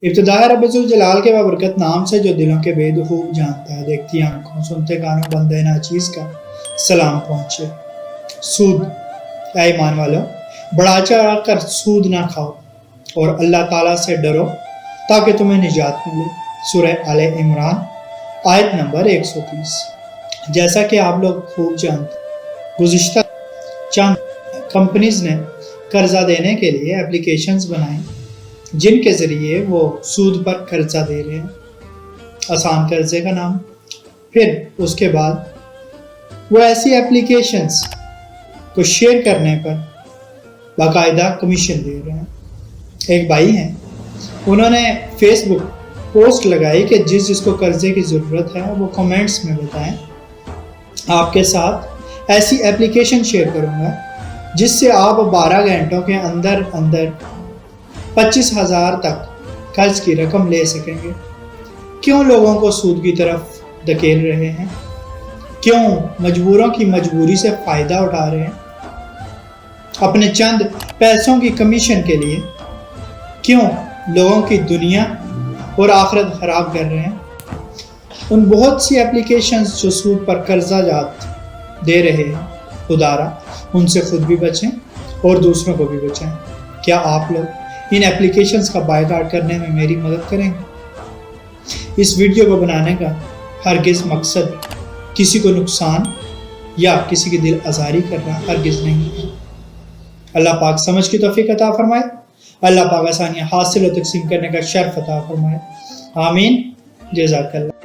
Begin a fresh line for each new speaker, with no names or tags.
ابتدا ہے رب جلال کے بابرکت نام سے جو دلوں کے بید خوب جانتا ہے، دیکھتی آنکھوں سنتے کانوں بندے ناچیز کا سلام پہنچے۔ سود، اے ایمان والو، بڑھا چڑھا کر سود نہ کھاؤ اور اللہ تعالیٰ سے ڈرو تاکہ تمہیں نجات ملے۔ سورہ آل عمران آیت نمبر 130۔ جیسا کہ آپ لوگ خوب جانتے ہیں، گزشتہ چند کمپنیز نے قرضہ دینے کے لیے اپلیکیشنز بنائیں جن کے ذریعے وہ سود پر قرضہ دے رہے ہیں، آسان قرضے کا نام۔ پھر اس کے بعد وہ ایسی اپلیکیشنز کو شیئر کرنے پر باقاعدہ کمیشن دے رہے ہیں۔ ایک بھائی ہیں، انہوں نے فیس بک پوسٹ لگائی کہ جس کو قرضے کی ضرورت ہے وہ کمنٹس میں بتائیں، آپ کے ساتھ ایسی اپلیکیشن شیئر کروں گا جس سے آپ 12 گھنٹوں کے اندر 25,000 تک قرض کی رقم لے سکیں گے۔ کیوں لوگوں کو سود کی طرف دھکیل رہے ہیں؟ کیوں مجبوروں کی مجبوری سے فائدہ اٹھا رہے ہیں اپنے چند پیسوں کی کمیشن کے لیے؟ کیوں لوگوں کی دنیا اور آخرت خراب کر رہے ہیں؟ ان بہت سی اپلیکیشنز جو سود پر قرضہ جات دے رہے ہیں، خدارا ان سے خود بھی بچیں اور دوسروں کو بھی بچائیں۔ کیا آپ لوگ ان اپلیکیشنز کا بائیکاٹ کرنے میں میری مدد کریں گے؟ اس ویڈیو کو بنانے کا ہرگز مقصد کسی کو نقصان یا کسی کی دل آزاری کرنا ہرگز نہیں ہے۔ اللہ پاک سمجھ کی توفیق عطا فرمائے، اللہ پاک آسانیاں حاصل و تقسیم کرنے کا شرف عطا فرمائے، آمین۔ جزاک اللہ۔